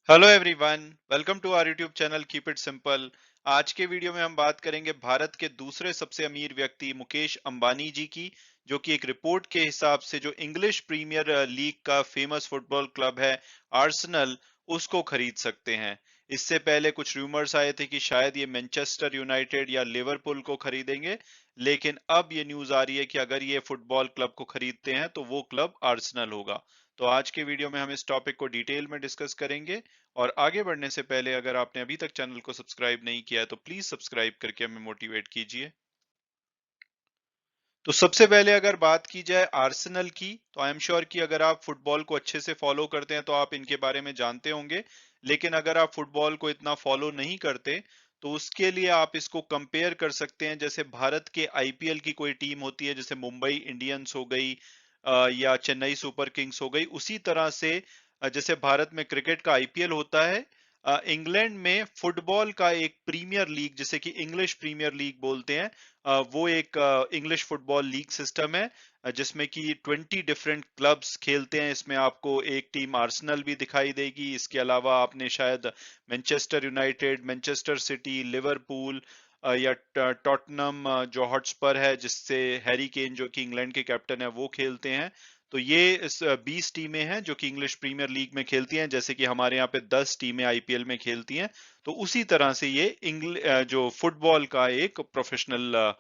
Hello everyone, welcome to our YouTube channel keep it simple. आज के video में हम बात करेंगे भारत के दूसरे सबसे अमीर व्यक्ति मुकेश अंबानी जी की, जो कि एक रिपोर्ट के हिसाब से जो इंग्लिश प्रीमियर लीग का फेमस फुटबॉल क्लब है आर्सेनल, उसको खरीद सकते हैं। इससे पहले कुछ रूमर्स आए थे कि शायद ये मैनचेस्टर यूनाइटेड या लिवरपूल को खरीदेंगे, लेकिन अब ये न्यूज आ रही है कि अगर ये फुटबॉल क्लब को खरीदते हैं तो वो क्लब आर्सेनल होगा। तो आज के वीडियो में हम इस टॉपिक को डिटेल में डिस्कस करेंगे। और आगे बढ़ने से पहले अगर आपने अभी तक चैनल को सब्सक्राइब नहीं किया है तो प्लीज सब्सक्राइब करके हमें मोटिवेट कीजिए। तो सबसे पहले अगर बात की जाए आर्सेनल की, तो आई एम श्योर कि अगर आप फुटबॉल को अच्छे से फॉलो करते हैं तो आप इनके बारे में जानते होंगे। लेकिन अगर आप फुटबॉल को इतना फॉलो नहीं करते तो उसके लिए आप इसको कंपेयर कर सकते हैं, जैसे भारत के आईपीएल की कोई टीम होती है, जैसे मुंबई इंडियंस हो गई या चेन्नई सुपर किंग्स हो गई, उसी तरह से जैसे भारत में क्रिकेट का आईपीएल होता है, इंग्लैंड में फुटबॉल का एक प्रीमियर लीग जिसे कि इंग्लिश प्रीमियर लीग बोलते हैं। वो एक इंग्लिश फुटबॉल लीग सिस्टम है, जिसमें कि 20 डिफरेंट क्लब्स खेलते हैं। इसमें आपको एक टीम आर्सेनल भी दिखाई देगी। इसके अलावा आपने शायद Manchester United, Manchester city, Liverpool या टॉटनम जो हॉटस्पर है, जिससे हैरी केन जो कि इंग्लैंड के कैप्टन है वो खेलते हैं। तो ये इस 20 टीमें हैं जो कि इंग्लिश प्रीमियर लीग में खेलती हैं, जैसे कि हमारे यहाँ पे 10 टीमें आईपीएल में खेलती हैं। तो उसी तरह से ये जो फुटबॉल का एक प्रोफेशनल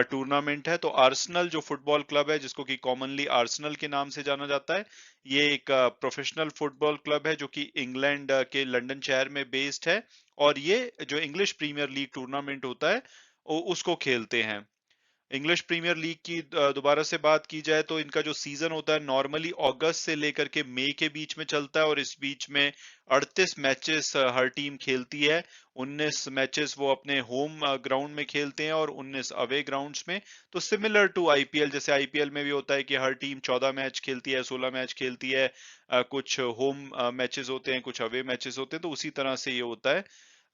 टूर्नामेंट है। तो आर्सेनल जो फुटबॉल क्लब है, जिसको कि कॉमनली आर्सेनल के नाम से जाना जाता है, ये एक प्रोफेशनल फुटबॉल क्लब है जो कि इंग्लैंड के लंदन शहर में बेस्ड है। और ये जो इंग्लिश प्रीमियर लीग टूर्नामेंट होता है उसको खेलते हैं। इंग्लिश प्रीमियर लीग की दोबारा से बात की जाए तो इनका जो सीजन होता है नॉर्मली अगस्त से लेकर के मई के बीच में चलता है, और इस बीच में 38 मैचेस हर टीम खेलती है। 19 मैचेस वो अपने होम ग्राउंड में खेलते हैं और 19 अवे ग्राउंड्स में। तो सिमिलर टू आईपीएल, जैसे आईपीएल में भी होता है कि हर टीम 14 मैच खेलती है, 16 मैच खेलती है। कुछ होम मैचेस होते हैं, कुछ अवे मैचेस होते हैं, तो उसी तरह से ये होता है।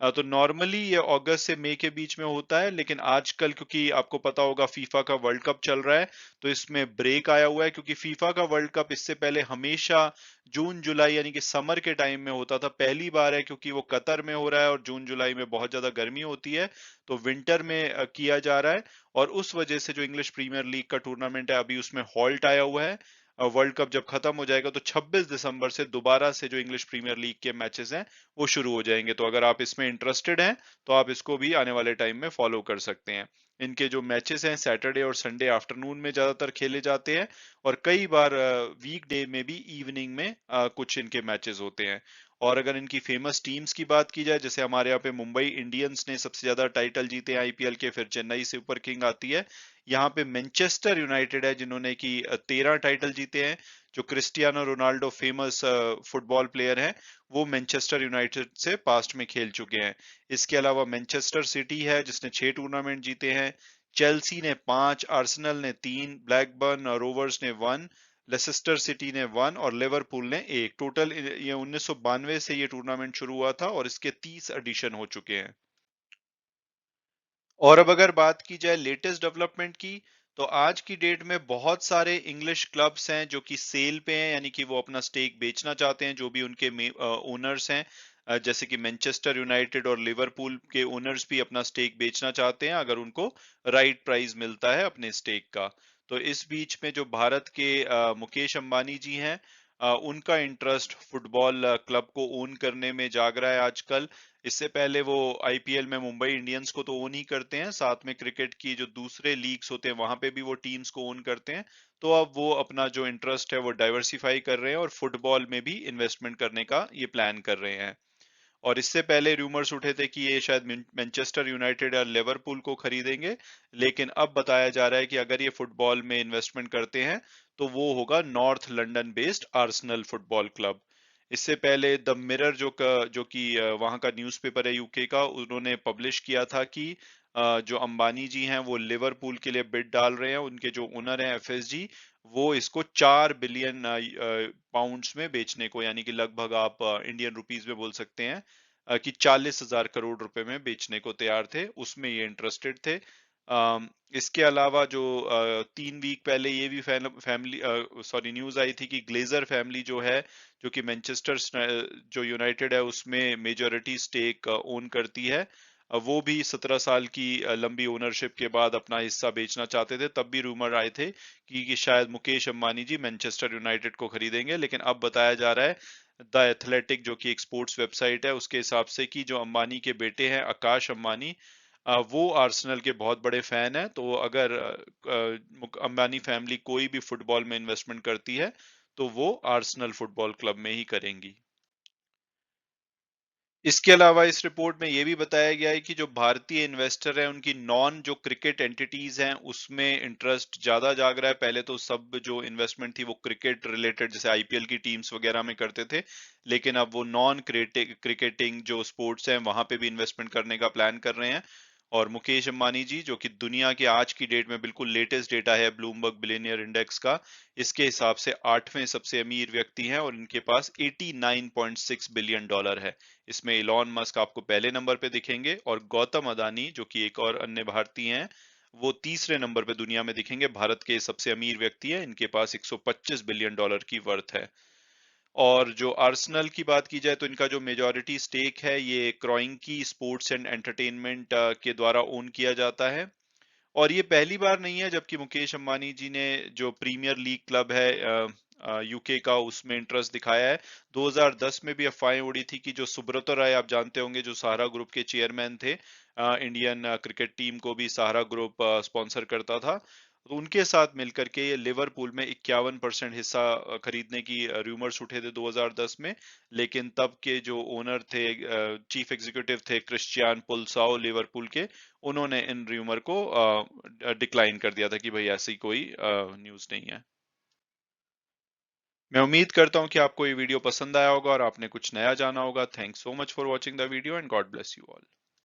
तो नॉर्मली ये अगस्त से मई के बीच में होता है, लेकिन आजकल क्योंकि आपको पता होगा फीफा का वर्ल्ड कप चल रहा है, तो इसमें ब्रेक आया हुआ है। क्योंकि फीफा का वर्ल्ड कप इससे पहले हमेशा जून जुलाई यानी कि समर के टाइम में होता था। पहली बार है क्योंकि वो कतर में हो रहा है और जून जुलाई में बहुत ज्यादा गर्मी होती है, तो विंटर में किया जा रहा है। और उस वजह से जो इंग्लिश प्रीमियर लीग का टूर्नामेंट है अभी उसमें हॉल्ट आया हुआ है। वर्ल्ड कप जब खत्म हो जाएगा तो 26 दिसंबर से दोबारा से जो इंग्लिश प्रीमियर लीग के मैचेस हैं वो शुरू हो जाएंगे। तो अगर आप इसमें इंटरेस्टेड हैं तो आप इसको भी आने वाले टाइम में फॉलो कर सकते हैं। इनके जो मैचेस हैं सैटरडे और संडे आफ्टरनून में ज्यादातर खेले जाते हैं, और कई बार वीक डे में भी इवनिंग में कुछ इनके मैचेस होते हैं। और अगर इनकी फेमस टीम्स की बात की जाए, जैसे हमारे यहाँ पे मुंबई इंडियंस ने सबसे ज्यादा टाइटल जीते हैं आईपीएल के, फिर चेन्नई सुपर किंग आती है। यहाँ पे मैनचेस्टर यूनाइटेड है जिन्होंने की 13 टाइटल जीते हैं। जो Cristiano Ronaldo famous football player हैं, वो मैनचेस्टर यूनाइटेड से पास्ट में खेल चुके हैं। इसके अलावा मैनचेस्टर सिटी है जिसने 6 टूर्नामेंट जीते हैं। चेल्सी ने 5, आर्सेनल ने 3, ब्लैकबर्न रोवर्स ने 1, लेसेस्टर सिटी ने 1 और लिवरपूल ने 1। टोटल ये 1992 से ये टूर्नामेंट शुरू हुआ था और इसके 30 एडिशन हो चुके हैं। और अब अगर बात की जाए लेटेस्ट डेवलपमेंट की, तो आज की डेट में बहुत सारे इंग्लिश क्लब्स हैं जो कि सेल पे हैं, यानी कि वो अपना स्टेक बेचना चाहते हैं, जो भी उनके ओनर्स हैं। जैसे कि मैनचेस्टर यूनाइटेड और लिवरपूल के ओनर्स भी अपना स्टेक बेचना चाहते हैं अगर उनको राइट प्राइस मिलता है अपने स्टेक का। तो इस बीच में जो भारत के मुकेश अंबानी जी हैं, उनका इंटरेस्ट फुटबॉल क्लब को ओन करने में जाग रहा है आजकल। इससे पहले वो आईपीएल में मुंबई इंडियंस को तो ओन ही करते हैं, साथ में क्रिकेट की जो दूसरे लीग्स होते हैं वहां पे भी वो टीम्स को ओन करते हैं। तो अब वो अपना जो इंटरेस्ट है वो डाइवर्सिफाई कर रहे हैं और फुटबॉल में भी इन्वेस्टमेंट करने का ये प्लान कर रहे हैं। और इससे पहले रूमर्स उठे थे कि ये शायद मैनचेस्टर यूनाइटेड या लिवरपूल को खरीदेंगे, लेकिन अब बताया जा रहा है कि अगर ये फुटबॉल में इन्वेस्टमेंट करते हैं तो वो होगा north London based Arsenal football club. इससे पहले द मिरर जो कि वहां का न्यूज़पेपर है यूके का, उन्होंने पब्लिश किया था कि जो अंबानी जी हैं वो लिवरपूल के लिए बिड डाल रहे हैं। उनके जो ओनर हैं एफएसजी, वो इसको 4 बिलियन पाउंड्स में बेचने को, यानी कि लगभग आप इंडियन रुपीस में बोल सकते हैं कि 40,000 करोड़ रुपए में बेचने को तैयार थे, उसमें ये इंटरेस्टेड थे। इसके अलावा जो 3 वीक पहले ये भी फैमिली सॉरी न्यूज आई थी कि ग्लेजर फैमिली जो है, जो कि जो यूनाइटेड है उसमें मेजॉरिटी स्टेक ओन करती है, वो भी 17 साल की लंबी ओनरशिप के बाद अपना हिस्सा बेचना चाहते थे। तब भी रूमर आए थे कि शायद मुकेश अंबानी जी मैनचेस्टर यूनाइटेड को खरीदेंगे, लेकिन अब बताया जा रहा है द एथलेटिक जो कि एक स्पोर्ट्स वेबसाइट है उसके हिसाब से कि जो अंबानी के बेटे हैं आकाश अंबानी, वो आर्सेनल के बहुत बड़े फैन हैं। तो अगर अंबानी फैमिली कोई भी फुटबॉल में इन्वेस्टमेंट करती है तो वो आर्सेनल फुटबॉल क्लब में ही करेंगी। इसके अलावा इस रिपोर्ट में ये भी बताया गया है कि जो भारतीय इन्वेस्टर हैं उनकी नॉन जो क्रिकेट एंटिटीज हैं उसमें इंटरेस्ट ज्यादा जाग रहा है। पहले तो सब जो इन्वेस्टमेंट थी वो क्रिकेट रिलेटेड जैसे आईपीएल की टीम्स वगैरह में करते थे, लेकिन अब वो नॉन क्रिकेटिंग जो स्पोर्ट्स हैं वहां पे भी इन्वेस्टमेंट करने का प्लान कर रहे हैं। और मुकेश अंबानी जी जो कि दुनिया के आज की डेट में बिल्कुल लेटेस्ट डेटा है ब्लूमबर्ग बिलियनियर इंडेक्स का, इसके हिसाब से 8वें सबसे अमीर व्यक्ति हैं और इनके पास 89.6 बिलियन डॉलर है। इसमें इलॉन मस्क आपको पहले नंबर पे दिखेंगे और गौतम अदानी जो कि एक और अन्य भारतीय हैं वो तीसरे नंबर पे दुनिया में दिखेंगे। भारत के सबसे अमीर व्यक्ति हैं, इनके पास 125 बिलियन डॉलर की वर्थ है। और जो आर्सेनल की बात की जाए तो इनका जो मेजॉरिटी स्टेक है ये क्रोइंकी स्पोर्ट्स एंड एंटरटेनमेंट के द्वारा ओन किया जाता है। और ये पहली बार नहीं है जबकि मुकेश अंबानी जी ने जो प्रीमियर लीग क्लब है यूके का उसमें इंटरेस्ट दिखाया है। 2010 में भी अफवाहें उड़ी थी कि जो सुब्रतो राय आप जानते होंगे जो सहारा ग्रुप के चेयरमैन थे, इंडियन क्रिकेट टीम को भी सहारा ग्रुप स्पॉन्सर करता था, तो उनके साथ मिलकर के ये लिवरपूल में 51% हिस्सा खरीदने की रूमर्स उठे थे 2010 में। लेकिन तब के जो ओनर थे, चीफ एग्जीक्यूटिव थे क्रिस्टियान पुल्साओ लिवरपूल के, उन्होंने इन रूमर को डिक्लाइन कर दिया था कि भाई ऐसी कोई न्यूज़ नहीं है। मैं उम्मीद करता हूँ कि आपको ये वीडियो पसंद आया होगा और आपने कुछ नया जाना होगा। Thanks so much for watching the video and God bless you all.